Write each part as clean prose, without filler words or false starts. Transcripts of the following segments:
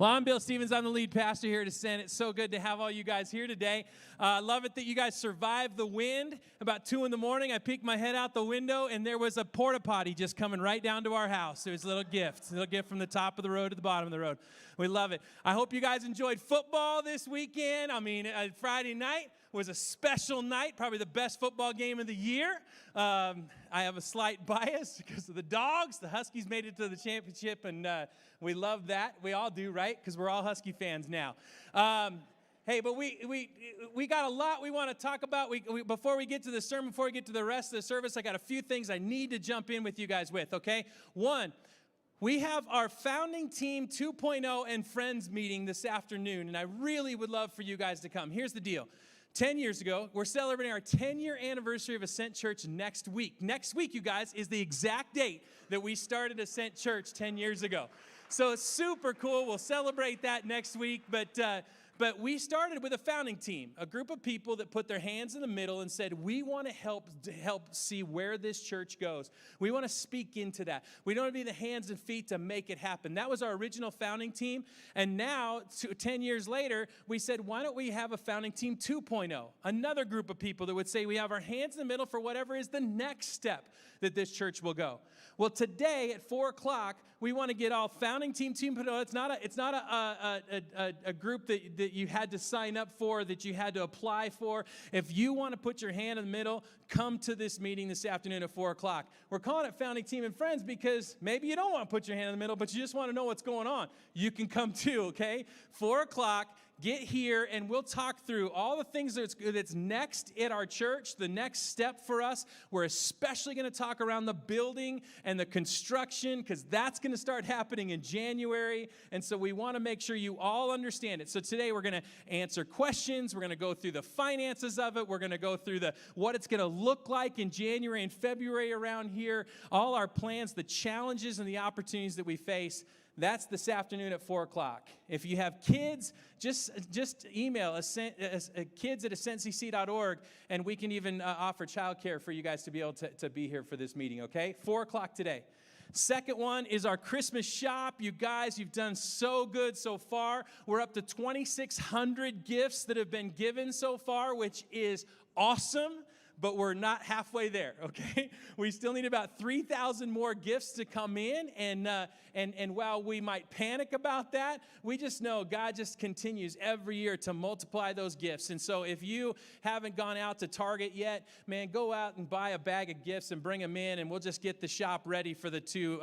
Well, I'm Bill Stevens. I'm the lead pastor here at Ascent. It's so good to have all you guys here today. Love it that you guys survived the wind. About 2 in the morning, I peeked my head out the window, and there was a porta potty just coming right down to our house. It was a little gift from the top of the road to the bottom of the road. We love it. I hope you guys enjoyed football this weekend. Friday night was a special night, probably the best football game of the year. I have a slight bias because of the dogs. The Huskies made it to the championship, and we love that. We all do, right? Because we're all Husky fans now. Hey, but we got a lot we want to talk about. Before we get to the sermon, before we get to the rest of the service, I got a few things I need to jump in with you guys with, okay? One, we have our Founding Team 2.0 and Friends meeting this afternoon, and I really would love for you guys to come. Here's the deal. 10 years ago, we're celebrating our 10-year anniversary of Ascent Church next week. Next week, you guys, is the exact date that we started Ascent Church 10 years ago. So it's super cool. We'll celebrate that next week, but we started with a founding team, a group of people that put their hands in the middle and said, we want to help see where this church goes. We want to speak into that. We don't want to be the hands and feet to make it happen. That was our original founding team. And now, 10 years later, we said, why don't we have a founding team 2.0? Another group of people that would say we have our hands in the middle for whatever is the next step that this church will go. Well, today at 4 o'clock, we want to get all founding team 2.0. It's not a group that you had to sign up for, that you had to apply for. If you want to put your hand in the middle, come to this meeting this afternoon at 4 o'clock. We're calling it Founding Team and Friends because maybe you don't want to put your hand in the middle, but you just want to know what's going on. You can come too, okay? 4 o'clock. Get here, and we'll talk through all the things that's next at our church, the next step for us. We're especially going to talk around the building and the construction because that's going to start happening in January, and so we want to make sure you all understand it. So today we're going to answer questions. We're going to go through the finances of it. We're going to go through what it's going to look like in January and February around here, all our plans, the challenges and the opportunities that we face. That's this afternoon at 4 o'clock. If you have kids, just email kids@ascentcc.org, and we can even offer childcare for you guys to be able to be here for this meeting, okay? 4 o'clock today. Second one is our Christmas shop. You guys, you've done so good so far. We're up to 2,600 gifts that have been given so far, which is awesome. But we're not halfway there, okay? We still need about 3,000 more gifts to come in, and while we might panic about that, we just know God just continues every year to multiply those gifts. And so if you haven't gone out to Target yet, man, go out and buy a bag of gifts and bring them in, and we'll just get the shop ready for the two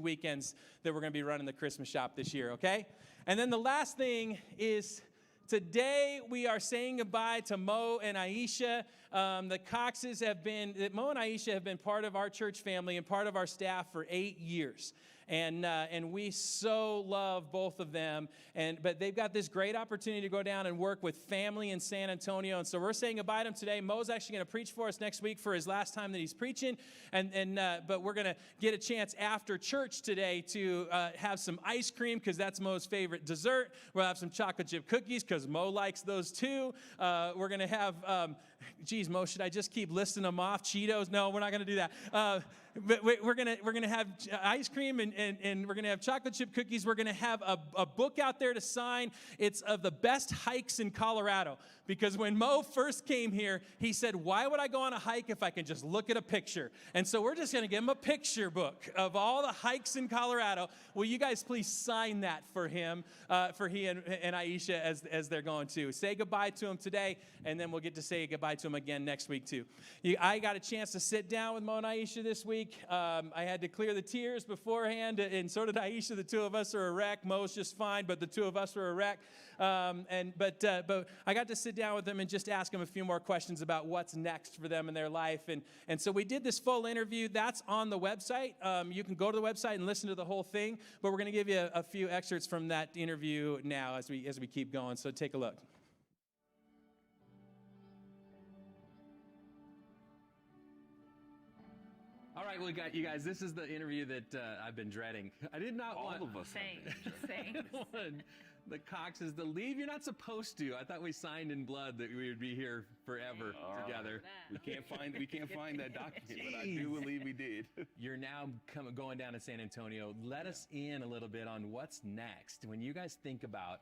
weekends that we're going to be running the Christmas shop this year, okay? And then the last thing is, today, we are saying goodbye to Mo and Aisha. The Coxes Mo and Aisha have been part of our church family and part of our staff for 8 years. And we so love both of them. But they've got this great opportunity to go down and work with family in San Antonio. And so we're saying goodbye to them today. Mo's actually going to preach for us next week for his last time that he's preaching. But we're going to get a chance after church today to have some ice cream because that's Mo's favorite dessert. We'll have some chocolate chip cookies because Mo likes those too. We're going to have, geez, Mo, should I just keep listing them off? Cheetos? No, we're not going to do that. But we're gonna have ice cream and we're gonna have chocolate chip cookies. We're gonna have a book out there to sign. It's of the best hikes in Colorado. Because when Mo first came here, he said, why would I go on a hike if I can just look at a picture? And so we're just going to give him a picture book of all the hikes in Colorado. Will you guys please sign that for him, for he and Aisha as they're going to? Say goodbye to him today, and then we'll get to say goodbye to him again next week too. I got a chance to sit down with Mo and Aisha this week. I had to clear the tears beforehand, and so did Aisha. The two of us are a wreck. Mo's just fine, but the two of us are a wreck. But I got to sit down with them and just ask them a few more questions about what's next for them in their life. And so we did this full interview. That's on the website. You can go to the website and listen to the whole thing. But we're going to give you a few excerpts from that interview now as we keep going. So take a look. All right, well, you guys, this is the interview that I've been dreading. I did not want... All of us. Same. the Coxes to leave. You're not supposed to. I thought we signed in blood that we would be here forever together. We can't find that document, but I do believe we did. You're now going down to San Antonio. Let us in a little bit on what's next. When you guys think about,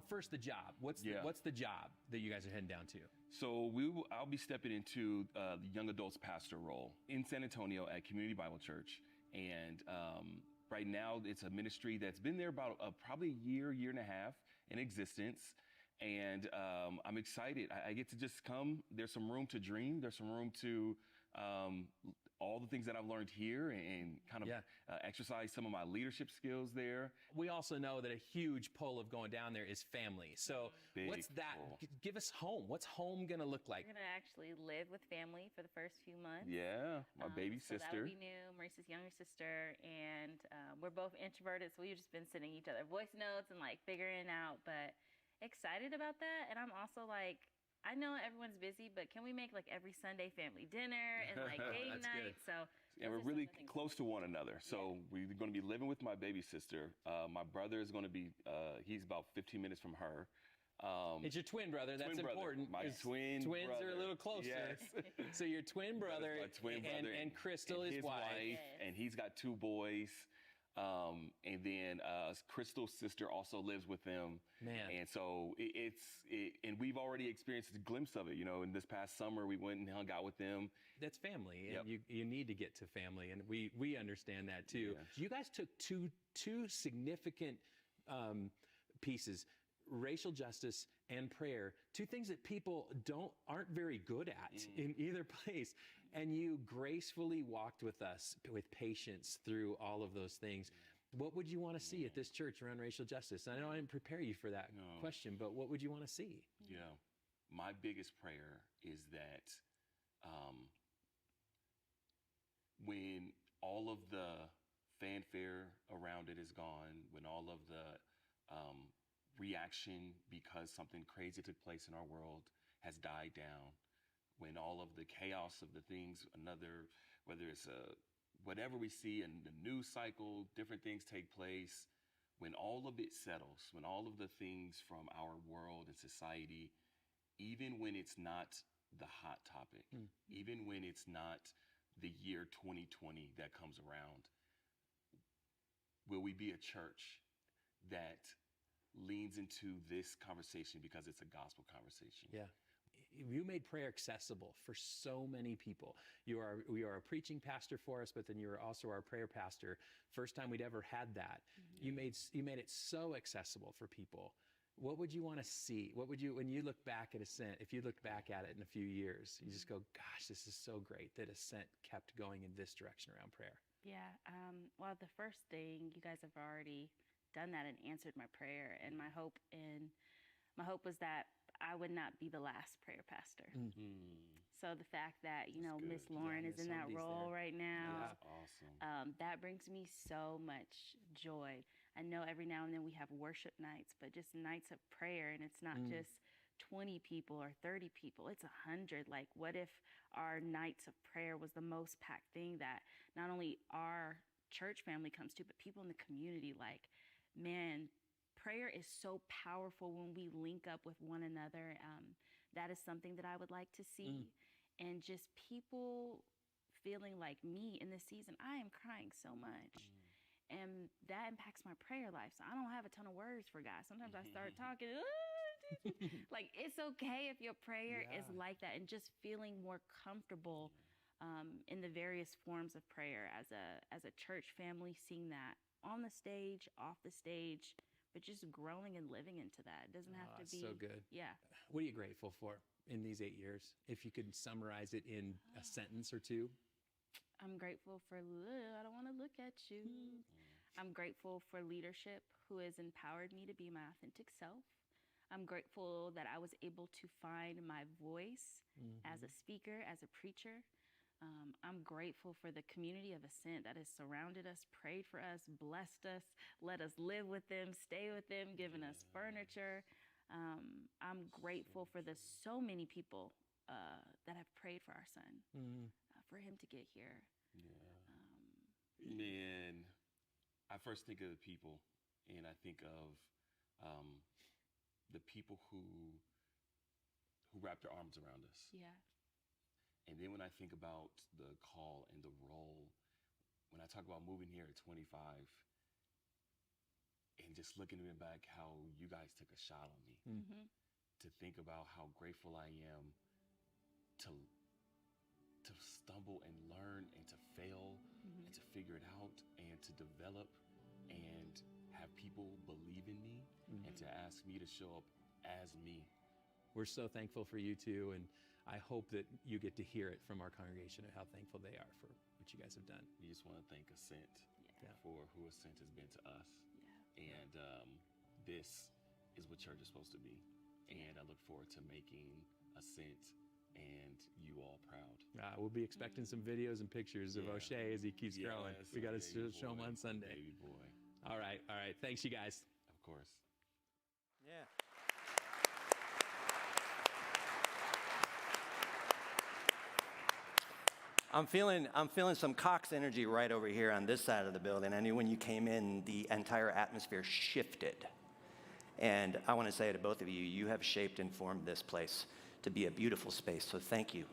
first the job. What's the job that you guys are heading down to? So I'll be stepping into the young adults pastor role in San Antonio at Community Bible Church. And right now it's a ministry that's been there about probably a year and a half in existence. And I'm excited. I get to just come. There's some room to dream. There's some room to all the things that I've learned here and kind of exercise some of my leadership skills there. We also know that a huge pull of going down there is family. So what's that? Give us home. What's home going to look like? We're going to actually live with family for the first few months. Yeah, my baby so sister. That'll be new, Maurice's younger sister. And we're both introverted, so we've just been sending each other voice notes and like figuring out, but excited about that. And I'm also like, I know everyone's busy, but can we make like every Sunday family dinner and like game night? Good. So and we're really close to one another. So we're going to be living with my baby sister. My brother is going to be, he's about 15 minutes from her. It's your twin brother. That's important. My twins brother. Are a little closer. Yes. So your twin brother, my twin brother and Crystal, and his wife. And he's got 2 boys. And then Crystal's sister also lives with them. Man. And so and we've already experienced a glimpse of it. You know, in this past summer, we went and hung out with them. That's family, and you need to get to family, and we understand that too. Yeah. You guys took two significant pieces. Racial justice and prayer, 2 things that people aren't very good at in either place. And you gracefully walked with us with patience through all of those things. What would you want to see at this church around racial justice? I know I didn't prepare you for that question, but what would you want to see? Yeah. My biggest prayer is that when all of the fanfare around it is gone, when all of the reaction because something crazy took place in our world has died down, when all of the chaos of the things, whether it's whatever we see in the news cycle, different things take place, when all of it settles, when all of the things from our world and society, even when it's not the hot topic, even when it's not the year 2020 that comes around, will we be a church that leans into this conversation because it's a gospel conversation? Yeah. You made prayer accessible for so many people. You are a preaching pastor for us, but then you are also our prayer pastor. First time we'd ever had that. You made it so accessible for people. What would you want to see? What would you, when you look back at Ascent, if you look back at it in a few years, you just go, gosh, this is so great that Ascent kept going in this direction around prayer. Yeah. Well, the first thing, you guys have already done that and answered my prayer, and my hope was that I would not be the last prayer pastor. So the fact that Miss Lauren is in that role right now, that's awesome. that brings me so much joy. I know every now and then we have worship nights, but just nights of prayer, and it's not just 20 people or 30 people, it's 100. Like, what if our nights of prayer was the most packed thing that not only our church family comes to, but people in the community? Like, man, prayer is so powerful when we link up with one another. That is something that I would like to see. And just people feeling like me in this season, I am crying so much. And that impacts my prayer life. So I don't have a ton of words for God. Sometimes I start talking, like, it's okay if your prayer is like that, and just feeling more comfortable in the various forms of prayer as a church family, seeing that on the stage, off the stage, but just growing and living into that. It doesn't have to be so good. Yeah. What are you grateful for in these 8 years? If you could summarize it in a sentence or 2. I'm grateful for, I don't want to look at you. I'm grateful for leadership who has empowered me to be my authentic self. I'm grateful that I was able to find my voice as a speaker, as a preacher. I'm grateful for the community of Ascent that has surrounded us, prayed for us, blessed us, let us live with them, stay with them, given us furniture. I'm grateful for the so many people that have prayed for our son, for him to get here. Man, I first think of the people, and I think of the people who wrap their arms around us. Yeah. And then when I think about the call and the role, when I talk about moving here at 25 and just looking back how you guys took a shot on me, to think about how grateful I am to stumble and learn and to fail and to figure it out and to develop and have people believe in me and to ask me to show up as me. We're so thankful for you too, and I hope that you get to hear it from our congregation of how thankful they are for what you guys have done. We just want to thank Ascent for who Ascent has been to us. Yeah. And this is what church is supposed to be. And I look forward to making Ascent and you all proud. We'll be expecting some videos and pictures of O'Shea as he keeps growing. We got to show him on Sunday. Baby boy. All right. Thanks, you guys. Of course. Yeah. I'm feeling some Cox energy right over here on this side of the building. I knew when you came in, the entire atmosphere shifted. And I want to say to both of you, you have shaped and formed this place to be a beautiful space. So thank you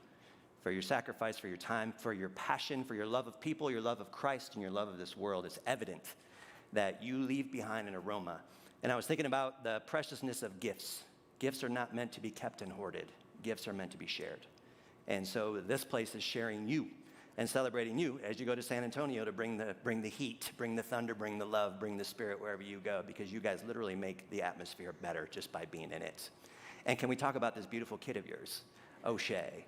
for your sacrifice, for your time, for your passion, for your love of people, your love of Christ, and your love of this world. It's evident that you leave behind an aroma. And I was thinking about the preciousness of gifts. Gifts are not meant to be kept and hoarded. Gifts are meant to be shared. And so this place is sharing you and celebrating you as you go to San Antonio to bring the heat, bring the thunder, bring the love, bring the spirit wherever you go, because you guys literally make the atmosphere better just by being in it. And can we talk about this beautiful kid of yours, O'Shea?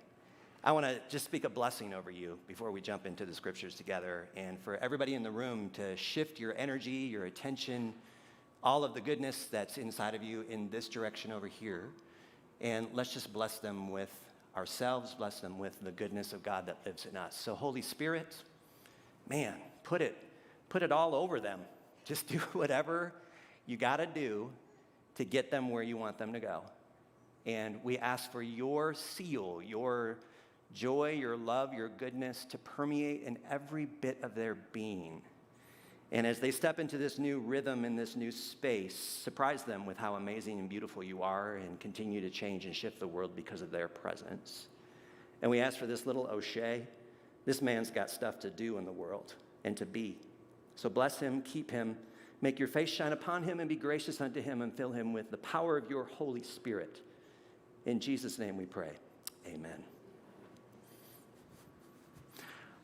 I want to just speak a blessing over you before we jump into the scriptures together, and for everybody in the room to shift your energy, your attention, all of the goodness that's inside of you in this direction over here, and let's just bless them with ourselves, bless them with the goodness of God that lives in us. So Holy Spirit, man, put it all over them. Just do whatever you got to do to get them where you want them to go. And we ask for your seal, your joy, your love, your goodness to permeate in every bit of their being. And as they step into this new rhythm in this new space, surprise them with how amazing and beautiful you are and continue to change and shift the world because of their presence. And we ask for this little O'Shea. This man's got stuff to do in the world and to be. So bless him, keep him, make your face shine upon him and be gracious unto him and fill him with the power of your Holy Spirit. In Jesus' name we pray. Amen.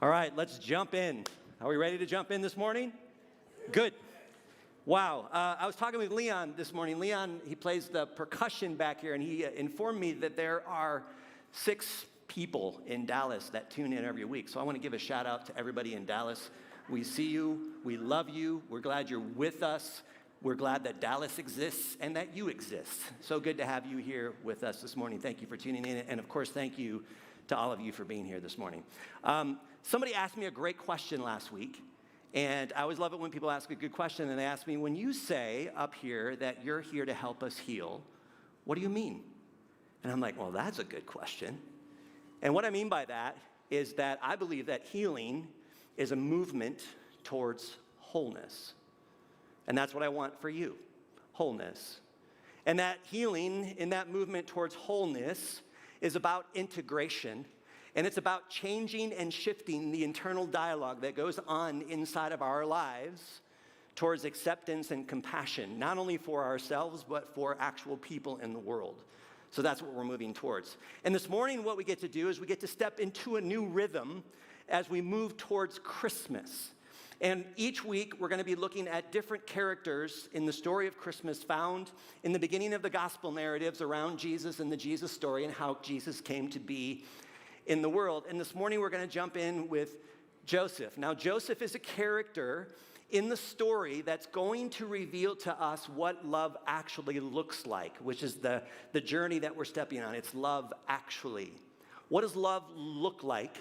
All right, let's jump in. Are we ready to jump in this morning? Good. Wow. I was talking with Leon this morning. Leon, he plays the percussion back here, and he informed me that there are 6 people in Dallas that tune in every week. So I want to give a shout out to everybody in Dallas. We see you. We love you. We're glad you're with us. We're glad that Dallas exists and that you exist. So good to have you here with us this morning. Thank you for tuning in. And of course, thank you to all of you for being here this morning. Somebody asked me a great question last week. And I always love it when people ask a good question, and they ask me, when you say up here that you're here to help us heal, what do you mean? And I'm like, well, that's a good question. And what I mean by that is that I believe that healing is a movement towards wholeness. And that's what I want for you, wholeness. And that healing in that movement towards wholeness is about integration. And it's about changing and shifting the internal dialogue that goes on inside of our lives towards acceptance and compassion, not only for ourselves, but for actual people in the world. So that's what we're moving towards. And this morning, what we get to do is we get to step into a new rhythm as we move towards Christmas. And each week, we're going to be looking at different characters in the story of Christmas found in the beginning of the gospel narratives around Jesus and the Jesus story and how Jesus came to be in the world. And this morning we're going to jump in with Joseph. Now, Joseph is a character in the story that's going to reveal to us what love actually looks like, which is the journey that we're stepping on. It's love actually. What does love look like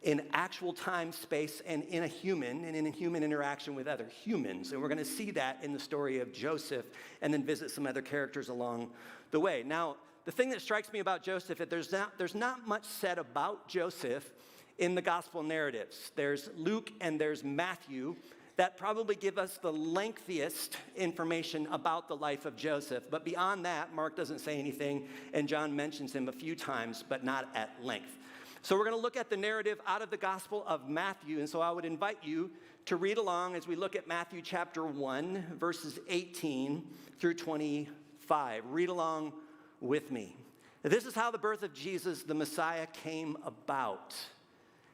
in actual time, space, and in a human, and in a human interaction with other humans? And we're going to see that in the story of Joseph and then visit some other characters along the way. Now, the thing that strikes me about Joseph is there's not much said about Joseph in the gospel narratives. There's Luke and there's Matthew that probably give us the lengthiest information about the life of Joseph. But beyond that, Mark doesn't say anything, and John mentions him a few times, but not at length. So we're going to look at the narrative out of the Gospel of Matthew, and so I would invite you to read along as we look at Matthew chapter 1, verses 18 through 25. Read along with me. This is how the birth of Jesus, the Messiah, came about.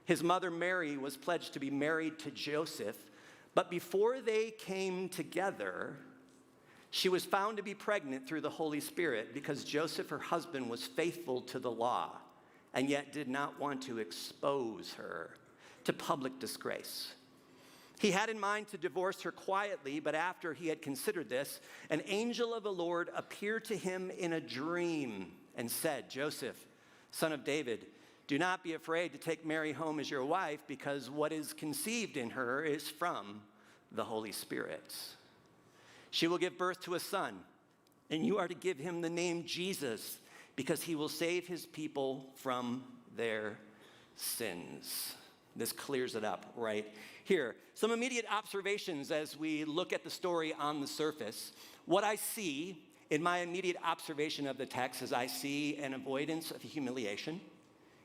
His mother Mary was pledged to be married to Joseph, but before they came together, she was found to be pregnant through the Holy Spirit because Joseph, her husband, was faithful to the law and yet did not want to expose her to public disgrace. He had in mind to divorce her quietly, but after he had considered this, an angel of the Lord appeared to him in a dream and said, "Joseph, son of David, do not be afraid to take Mary home as your wife, because what is conceived in her is from the Holy Spirit. She will give birth to a son, and you are to give him the name Jesus, because he will save his people from their sins." This clears it up right here. Some immediate observations as we look at the story on the surface. What I see in my immediate observation of the text is I see an avoidance of humiliation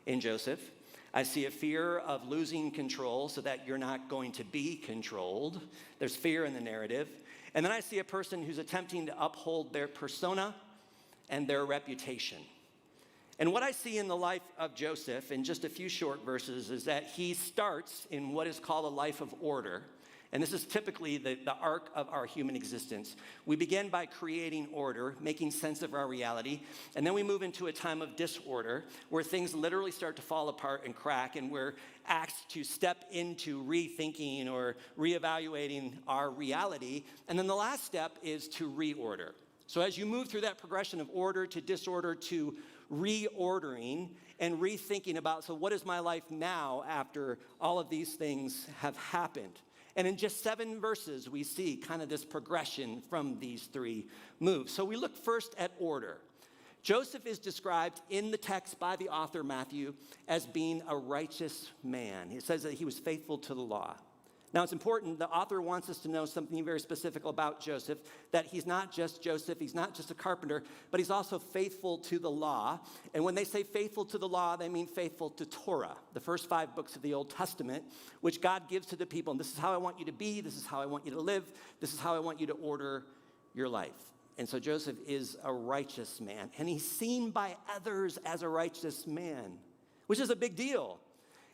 in Joseph. I see a fear of losing control so that you're not going to be controlled. There's fear in the narrative. And then I see a person who's attempting to uphold their persona and their reputation. And what I see in the life of Joseph in just a few short verses is that he starts in what is called a life of order. And this is typically the arc of our human existence. We begin by creating order, making sense of our reality, and then we move into a time of disorder where things literally start to fall apart and crack, and we're asked to step into rethinking or reevaluating our reality. And then the last step is to reorder. So as you move through that progression of order to disorder to reordering and rethinking about, so what is my life now after all of these things have happened? And in just 7 verses, we see kind of this progression from these 3 moves. So we look first at order. Joseph is described in the text by the author Matthew as being a righteous man. It says that he was faithful to the law. Now, it's important, the author wants us to know something very specific about Joseph, that he's not just Joseph, he's not just a carpenter, but he's also faithful to the law. And when they say faithful to the law, they mean faithful to Torah, the first 5 books of the Old Testament, which God gives to the people. And this is how I want you to be, this is how I want you to live, this is how I want you to order your life. And so Joseph is a righteous man, and he's seen by others as a righteous man, which is a big deal.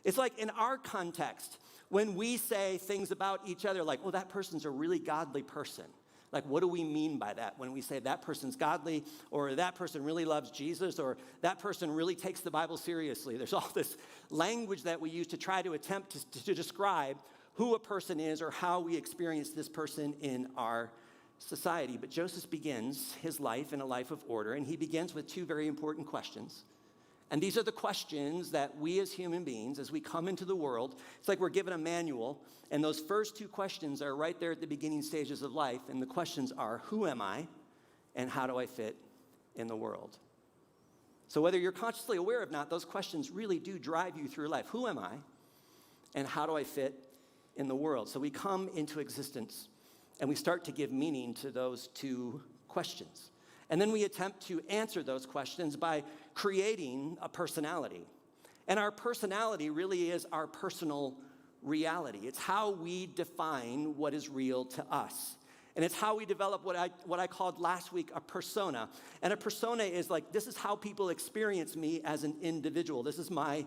It's like in our context, when we say things about each other like, well, that person's a really godly person. Like, what do we mean by that when we say that person's godly, or that person really loves Jesus, or that person really takes the Bible seriously? There's all this language that we use to try to attempt to describe who a person is or how we experience this person in our society. But Joseph begins his life in a life of order, and he begins with 2 very important questions. And these are the questions that we as human beings, as we come into the world, it's like we're given a manual, and those first 2 questions are right there at the beginning stages of life. And the questions are, who am I, and how do I fit in the world? So whether you're consciously aware or not, those questions really do drive you through life. Who am I, and how do I fit in the world? So we come into existence, and we start to give meaning to those 2 questions. And then we attempt to answer those questions by creating a personality. And our personality really is our personal reality. It's how we define what is real to us. And it's how we develop what I called last week a persona. And a persona is like, this is how people experience me as an individual. This is my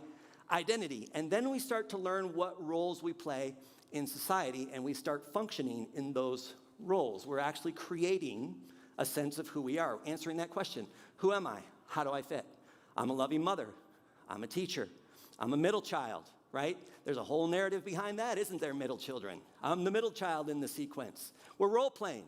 identity. And then we start to learn what roles we play in society, and we start functioning in those roles. We're actually creating a sense of who we are, answering that question. Who am I? How do I fit? I'm a loving mother. I'm a teacher. I'm a middle child, right? There's a whole narrative behind that, isn't there, middle children? I'm the middle child in the sequence. We're role playing.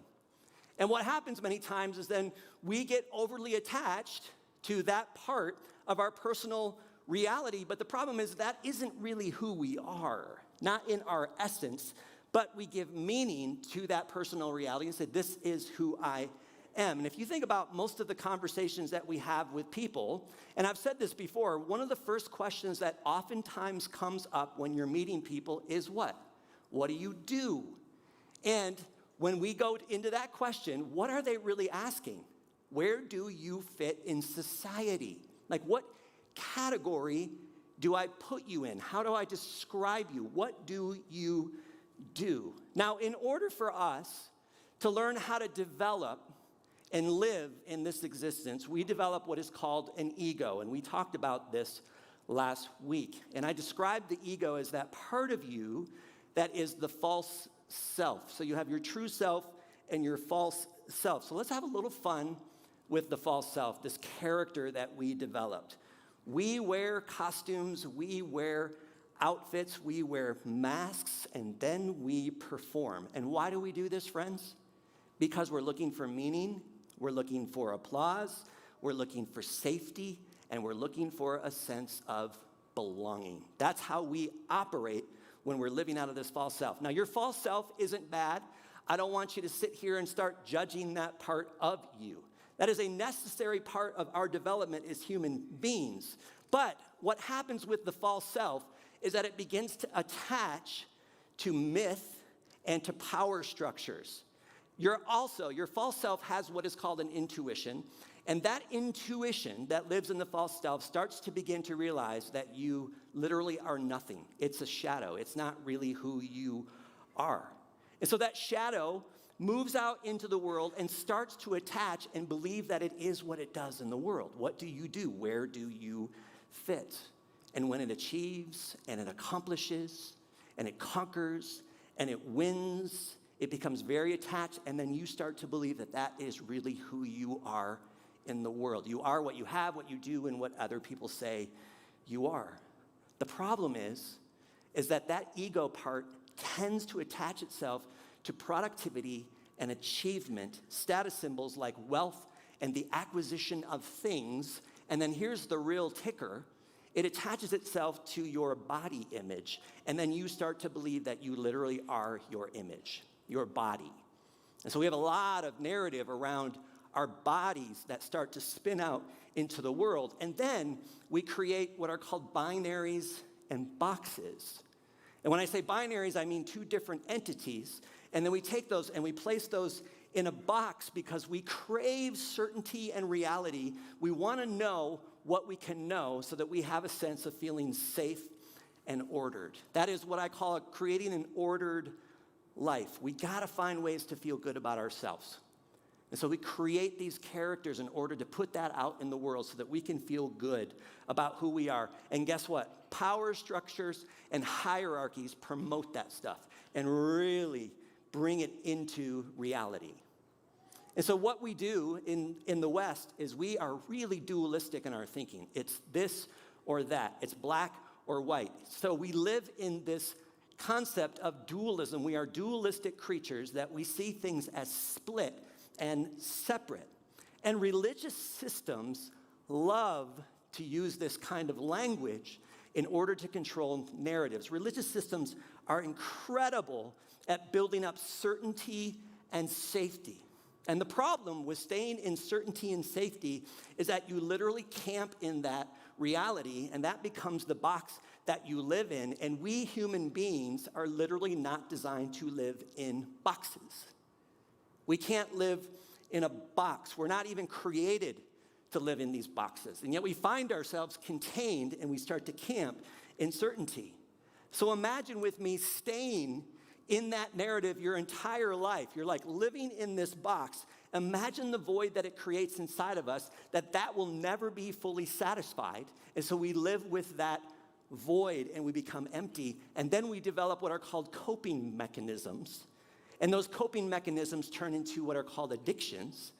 And what happens many times is then we get overly attached to that part of our personal reality, but the problem is that isn't really who we are, not in our essence, but we give meaning to that personal reality and say, this is who I M. And if you think about most of the conversations that we have with people, and I've said this before, one of the first questions that oftentimes comes up when you're meeting people is what? What do you do? And when we go into that question, what are they really asking? Where do you fit in society? Like, what category do I put you in? How do I describe you? What do you do? Now, in order for us to learn how to develop and live in this existence, we develop what is called an ego. And we talked about this last week. And I described the ego as that part of you that is the false self. So you have your true self and your false self. So let's have a little fun with the false self, this character that we developed. We wear costumes, we wear outfits, we wear masks, and then we perform. And why do we do this, friends? Because we're looking for meaning, we're looking for applause, we're looking for safety, and we're looking for a sense of belonging. That's how we operate when we're living out of this false self. Now, your false self isn't bad. I don't want you to sit here and start judging that part of you. That is a necessary part of our development as human beings. But what happens with the false self is that it begins to attach to myth and to power structures. Your false self has what is called an intuition, and that intuition that lives in the false self starts to begin to realize that you literally are nothing. It's a shadow. It's not really who you are. And so that shadow moves out into the world and starts to attach and believe that it is what it does in the world. What do you do? Where do you fit? And when it achieves and it accomplishes and it conquers and it wins, it becomes very attached, and then you start to believe that that is really who you are in the world. You are what you have, what you do, and what other people say you are. The problem is that ego part tends to attach itself to productivity and achievement, status symbols like wealth and the acquisition of things. And then here's the real ticker. It attaches itself to your body image, and then you start to believe that you literally are your image, your body. And so we have a lot of narrative around our bodies that start to spin out into the world. And then we create what are called binaries and boxes. And when I say binaries, I mean two different entities. And then we take those and we place those in a box because we crave certainty and reality. We want to know what we can know so that we have a sense of feeling safe and ordered. That is what I call creating an ordered life. We got to find ways to feel good about ourselves. And so we create these characters in order to put that out in the world so that we can feel good about who we are. And guess what? Power structures and hierarchies promote that stuff and really bring it into reality. And so what we do in the West is we are really dualistic in our thinking. It's this or that. It's black or white. So we live in this concept of dualism. We are dualistic creatures that we see things as split and separate. And religious systems love to use this kind of language in order to control narratives. Religious systems are incredible at building up certainty and safety. And the problem with staying in certainty and safety is that you literally camp in that reality, and that becomes the box that you live in. And we human beings are literally not designed to live in boxes. We can't live in a box. We're not even created to live in these boxes. And yet we find ourselves contained and we start to camp in certainty. So imagine with me staying in that narrative your entire life. You're like living in this box. Imagine the void that it creates inside of us, that will never be fully satisfied. And so we live with that void and we become empty. And then we develop what are called coping mechanisms. And those coping mechanisms turn into what are called addictions.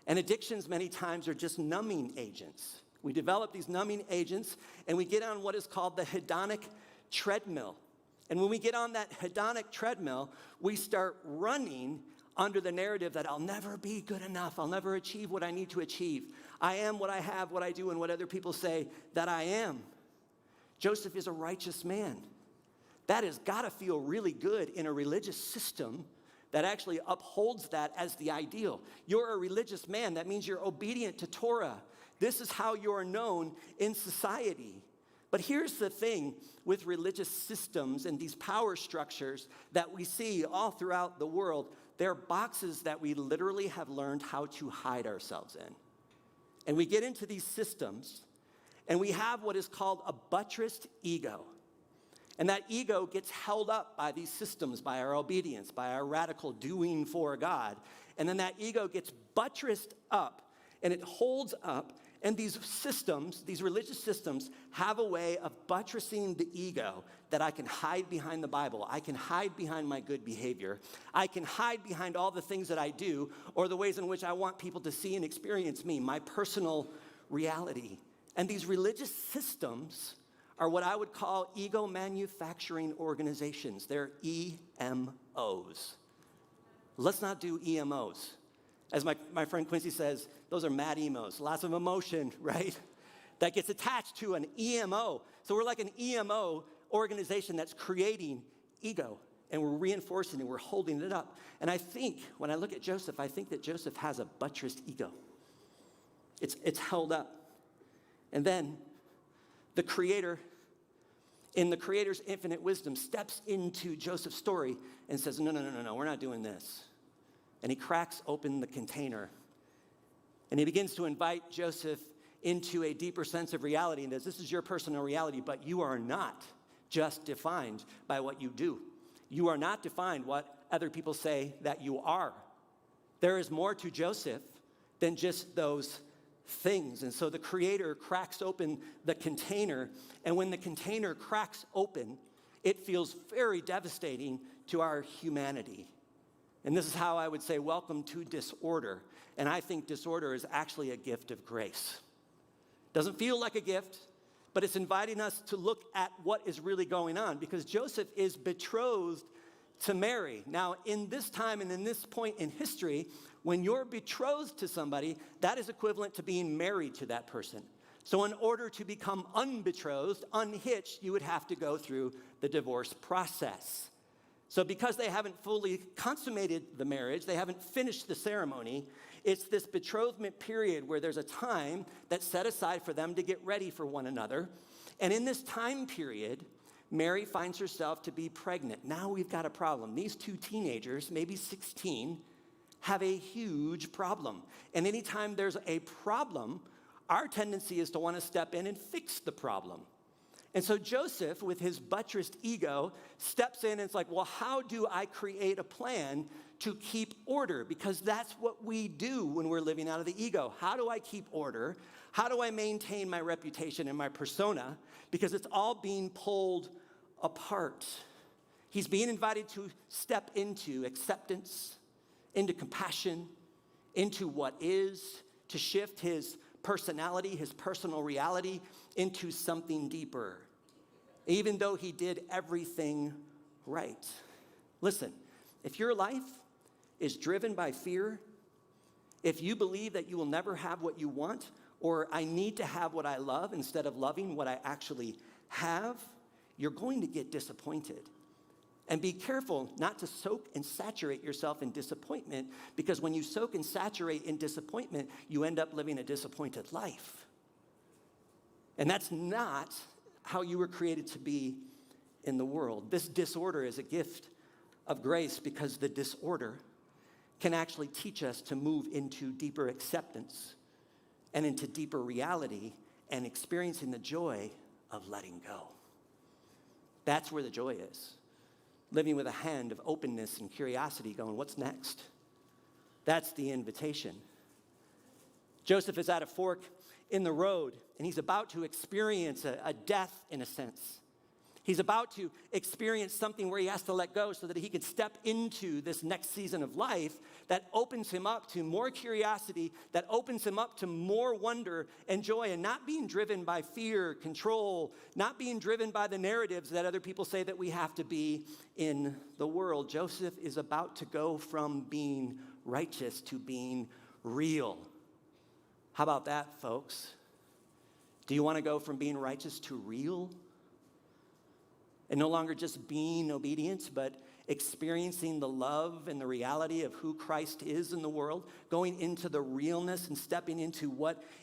And addictions many times are just numbing agents. We develop these numbing agents and we get on what is called the hedonic treadmill. And when we get on that hedonic treadmill, we start running under the narrative that I'll never be good enough. I'll never achieve what I need to achieve. I am what I have, what I do, and what other people say that I am. Joseph is a righteous man. That has got to feel really good in a religious system that actually upholds that as the ideal. You're a religious man. That means you're obedient to Torah. This is how you're known in society. But here's the thing with religious systems and these power structures that we see all throughout the world. They're boxes that we literally have learned how to hide ourselves in. And we get into these systems, and we have what is called a buttressed ego. And that ego gets held up by these systems, by our obedience, by our radical doing for God. And then that ego gets buttressed up, and it holds up. And these systems, these religious systems, have a way of buttressing the ego that I can hide behind the Bible. I can hide behind my good behavior. I can hide behind all the things that I do or the ways in which I want people to see and experience me, my personal reality. And these religious systems are what I would call ego manufacturing organizations. They're EMOs. Let's not do EMOs. As my friend Quincy says, those are mad emos, lots of emotion, right? That gets attached to an EMO. So we're like an EMO organization that's creating ego, and we're reinforcing it, we're holding it up. And I think, when I look at Joseph, I think that Joseph has a buttressed ego. It's held up. And then the Creator, in the Creator's infinite wisdom, steps into Joseph's story and says, no, we're not doing this. And he cracks open the container. And he begins to invite Joseph into a deeper sense of reality. And says, this is your personal reality, but you are not just defined by what you do. You are not defined what other people say that you are. There is more to Joseph than just those things. And so the Creator cracks open the container. And when the container cracks open, it feels very devastating to our humanity. And this is how I would say, welcome to disorder. And I think disorder is actually a gift of grace. Doesn't feel like a gift, but it's inviting us to look at what is really going on, because Joseph is betrothed to Mary. Now, in this time and in this point in history, when you're betrothed to somebody, that is equivalent to being married to that person. So in order to become unbetrothed, unhitched, you would have to go through the divorce process. So because they haven't fully consummated the marriage, they haven't finished the ceremony, it's this betrothment period where there's a time that's set aside for them to get ready for one another. And in this time period, Mary finds herself to be pregnant. Now we've got a problem. These two teenagers, maybe 16, have a huge problem. And anytime there's a problem, our tendency is to want to step in and fix the problem. And so Joseph, with his buttressed ego, steps in and it's like, well, how do I create a plan to keep order? Because that's what we do when we're living out of the ego. How do I keep order? How do I maintain my reputation and my persona? Because it's all being pulled apart. He's being invited to step into acceptance, into compassion, into what is, to shift his personality, his personal reality, into something deeper, even though he did everything right. Listen, if your life is driven by fear, if you believe that you will never have what you want, or I need to have what I love instead of loving what I actually have, you're going to get disappointed. And be careful not to soak and saturate yourself in disappointment, because when you soak and saturate in disappointment, you end up living a disappointed life. And that's not how you were created to be in the world. This disorder is a gift of grace, because the disorder can actually teach us to move into deeper acceptance and into deeper reality and experiencing the joy of letting go. That's where the joy is. Living with a hand of openness and curiosity, going, what's next? That's the invitation. Joseph is at a fork in the road, and he's about to experience a death, in a sense. He's about to experience something where he has to let go so that he can step into this next season of life that opens him up to more curiosity, that opens him up to more wonder and joy, and not being driven by fear, control, not being driven by the narratives that other people say that we have to be in the world. Joseph is about to go from being righteous to being real. How about that, folks? Do you want to go from being righteous to real? And no longer just being obedient, but experiencing the love and the reality of who Christ is in the world, going into the realness and stepping into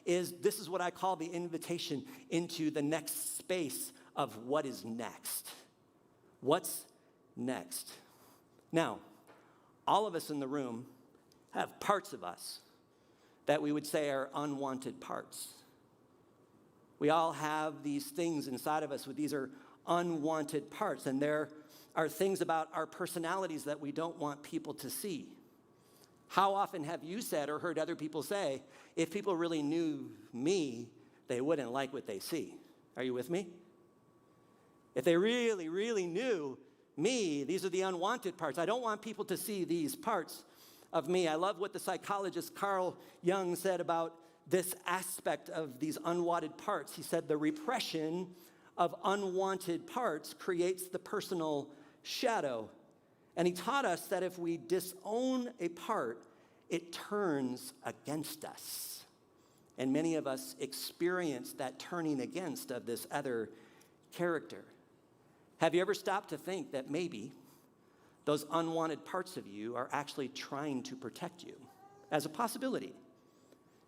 this is what I call the invitation into the next space of what is next. What's next? Now, all of us in the room have parts of us that we would say are unwanted parts. We all have these things inside of us. These are unwanted parts, and there are things about our personalities that we don't want people to see. How often have you said or heard other people say, if people really knew me, they wouldn't like what they see? Are you with me? If they really, really knew me, these are the unwanted parts. I don't want people to see these parts of me. I love what the psychologist Carl Jung said about this aspect of these unwanted parts. He said the repression of unwanted parts creates the personal shadow. And he taught us that if we disown a part, it turns against us. And many of us experience that turning against of this other character. Have you ever stopped to think that maybe those unwanted parts of you are actually trying to protect you as a possibility?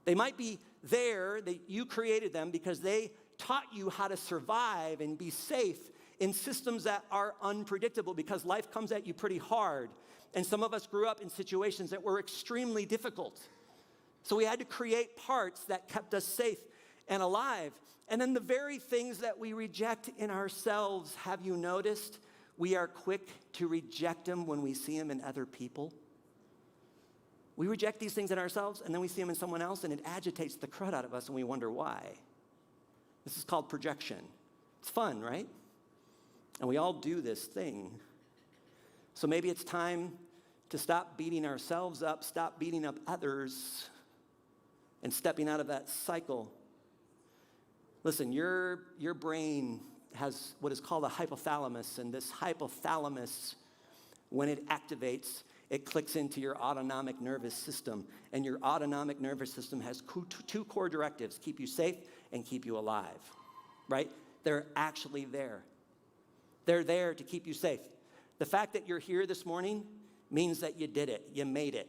They might be there, that you created them because they taught you how to survive and be safe in systems that are unpredictable, because life comes at you pretty hard. And some of us grew up in situations that were extremely difficult. So we had to create parts that kept us safe and alive. And then the very things that we reject in ourselves, have you noticed? We are quick to reject them when we see them in other people. We reject these things in ourselves, and then we see them in someone else, and it agitates the crud out of us, and we wonder why. This is called projection. It's fun, right? And we all do this thing. So maybe it's time to stop beating ourselves up, stop beating up others, and stepping out of that cycle. Listen, your brain has what is called a hypothalamus, and this hypothalamus, when it activates, it clicks into your autonomic nervous system. And your autonomic nervous system has two core directives: keep you safe and keep you alive, right? They're actually there. They're there to keep you safe. The fact that you're here this morning means that you did it. You made it.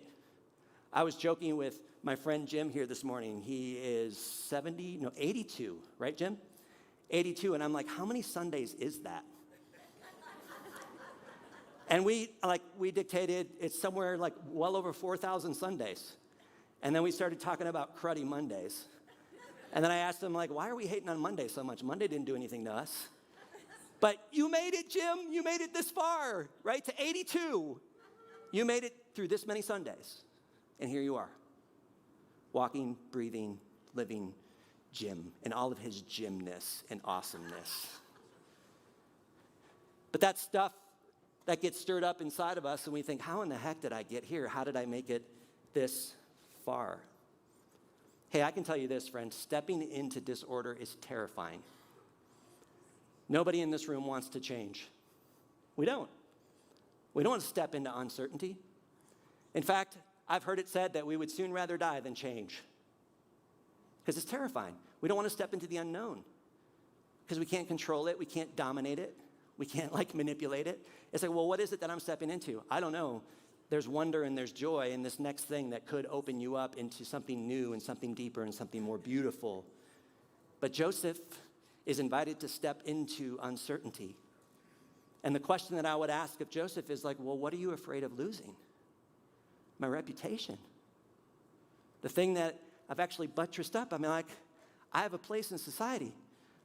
I was joking with my friend Jim here this morning. He is 82, right, Jim? 82, and I'm like, how many Sundays is that? And we dictated, it's somewhere like well over 4,000 Sundays. And then we started talking about cruddy Mondays. And then I asked him, like, why are we hating on Monday so much? Monday didn't do anything to us. But you made it, Jim. You made it this far, right, to 82. You made it through this many Sundays. And here you are, walking, breathing, living Jim in all of his Jimness and awesomeness. But that stuff that gets stirred up inside of us, and we think, how in the heck did I get here? How did I make it this far? Hey, I can tell you this, friends, stepping into disorder is terrifying. Nobody in this room wants to change. We don't. We don't want to step into uncertainty. In fact, I've heard it said that we would soon rather die than change, because it's terrifying. We don't want to step into the unknown because we can't control it. We can't dominate it. We can't manipulate it. It's like, well, what is it that I'm stepping into? I don't know. There's wonder and there's joy in this next thing that could open you up into something new and something deeper and something more beautiful. But Joseph is invited to step into uncertainty. And the question that I would ask of Joseph is like, well, what are you afraid of losing? My reputation. The thing that I've actually buttressed up. I mean, I have a place in society.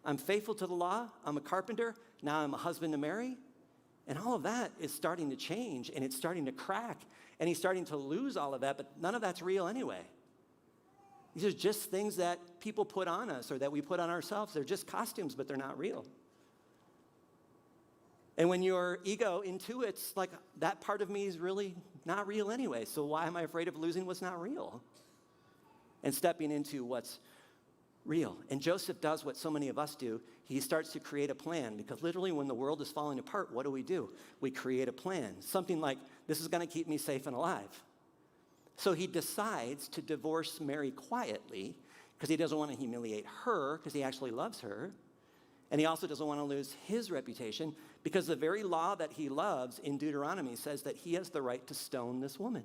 I'm faithful to the law. I'm a carpenter. Now I'm a husband to Mary. And all of that is starting to change, and it's starting to crack, and he's starting to lose all of that, but none of that's real anyway. These are just things that people put on us or that we put on ourselves. They're just costumes, but they're not real. And when your ego intuits, like, that part of me is really not real anyway, so why am I afraid of losing what's not real? And stepping into what's real. And Joseph does what so many of us do. He starts to create a plan, because literally when the world is falling apart, what do? We create a plan. Something like, this is going to keep me safe and alive. So he decides to divorce Mary quietly, because he doesn't want to humiliate her, because he actually loves her. And he also doesn't want to lose his reputation because the very law that he loves in Deuteronomy says that he has the right to stone this woman.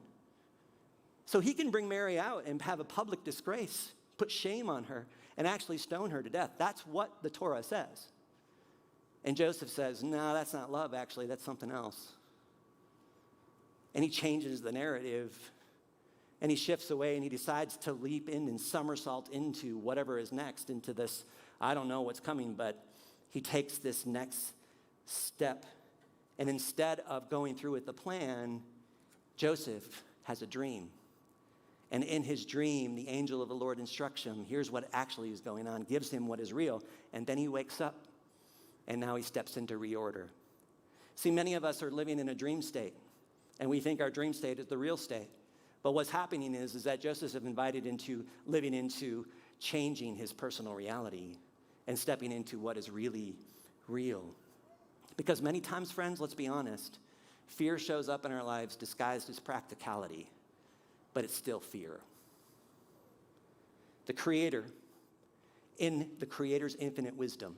So he can bring Mary out and have a public disgrace, put shame on her, and actually stone her to death. That's what the Torah says. And Joseph says, no, that's not love, actually. That's something else. And he changes the narrative, and he shifts away, and he decides to leap in and somersault into whatever is next, into this, I don't know what's coming, but he takes this next step. And instead of going through with the plan, Joseph has a dream. And in his dream, the angel of the Lord instructs him, here's what actually is going on, gives him what is real, and then he wakes up, and now he steps into reorder. See, many of us are living in a dream state, and we think our dream state is the real state. But what's happening is that Joseph is invited into living into changing his personal reality and stepping into what is really real. Because many times, friends, let's be honest, fear shows up in our lives disguised as practicality, but it's still fear. The Creator, in the Creator's infinite wisdom,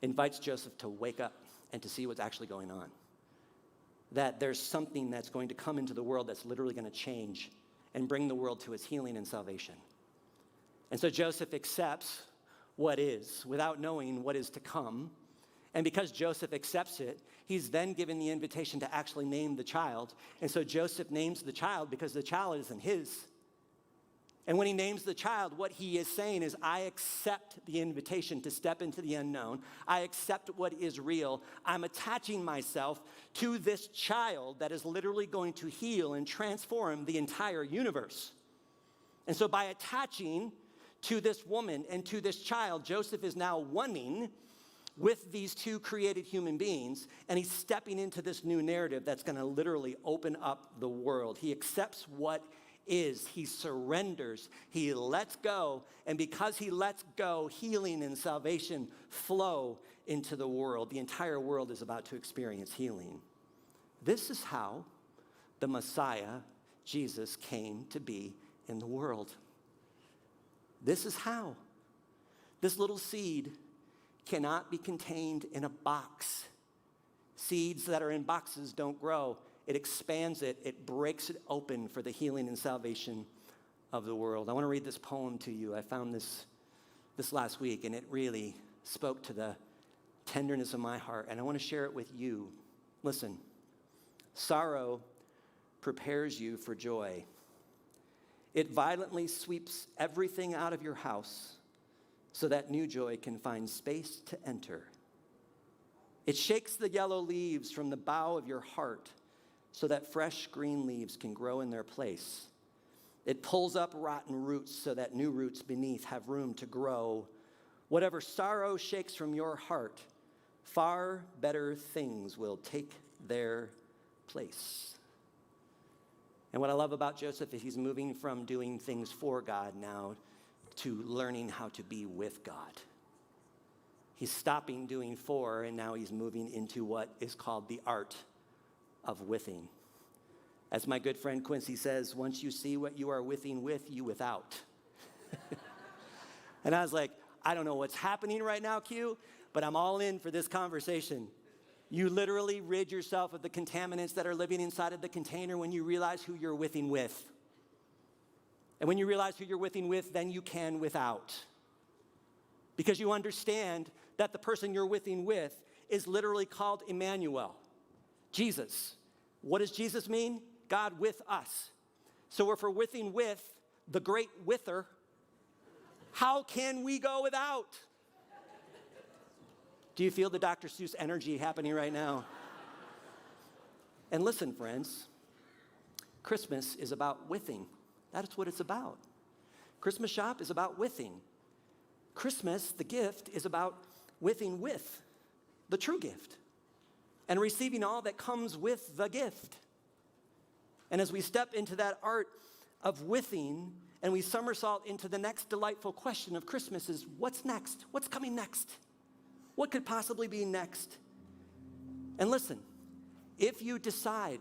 invites Joseph to wake up and to see what's actually going on. That there's something that's going to come into the world that's literally going to change and bring the world to its healing and salvation. And so Joseph accepts what is without knowing what is to come. And because Joseph accepts it, he's then given the invitation to actually name the child. And so Joseph names the child because the child isn't his. And when he names the child, what he is saying is, I accept the invitation to step into the unknown. I accept what is real. I'm attaching myself to this child that is literally going to heal and transform the entire universe. And so by attaching to this woman and to this child, Joseph is now oneing with these two created human beings, and he's stepping into this new narrative that's going to literally open up the world. He accepts what is. He surrenders. He lets go. And because he lets go, healing and salvation flow into the world. The entire world is about to experience healing. This is how the Messiah, Jesus, came to be in the world. This is how. This little seed cannot be contained in a box. Seeds that are in boxes don't grow. It expands it. It breaks it open for the healing and salvation of the world. I want to read this poem to you. I found this last week, and it really spoke to the tenderness of my heart, and I want to share it with you. Listen. Sorrow prepares you for joy. It violently sweeps everything out of your house so that new joy can find space to enter. It shakes the yellow leaves from the bough of your heart so that fresh green leaves can grow in their place. It pulls up rotten roots so that new roots beneath have room to grow. Whatever sorrow shakes from your heart, far better things will take their place. And what I love about Joseph is he's moving from doing things for God now to learning how to be with God. He's stopping doing for, and now he's moving into what is called the art of withing. As my good friend Quincy says, once you see what you are withing with, you without. And I was like, I don't know what's happening right now, Q, but I'm all in for this conversation. You literally rid yourself of the contaminants that are living inside of the container when you realize who you're withing with. And when you realize who you're withing with, then you can without. Because you understand that the person you're withing with is literally called Emmanuel, Jesus. What does Jesus mean? God with us. So if we're withing with the great wither, how can we go without? Do you feel the Dr. Seuss energy happening right now? And listen, friends, Christmas is about withing. That's what it's about. Christmas shop is about withing. Christmas, the gift, is about withing with the true gift and receiving all that comes with the gift. And as we step into that art of withing and we somersault into the next delightful question of Christmas is, what's next? What's coming next? What could possibly be next? And listen, if you decide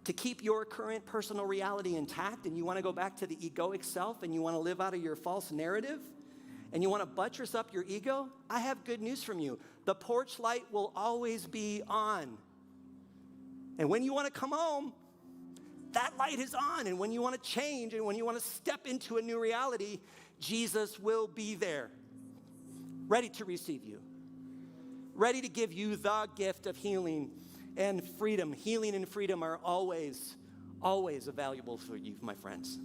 to keep your current personal reality intact and you want to go back to the egoic self and you want to live out of your false narrative and you want to buttress up your ego, I have good news from you. The porch light will always be on. And when you want to come home, that light is on. And when you want to change and when you want to step into a new reality, Jesus will be there, ready to receive you, ready to give you the gift of healing and freedom. Healing and freedom are always available for you, my friends.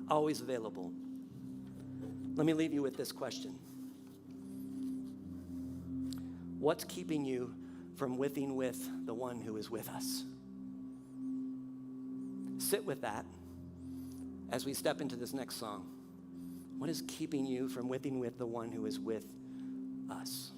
Always available. Let me leave you with this question. What's keeping you from withing with the one who is with us? Sit with that as we step into this next song. What is keeping you from withing with the one who is with us?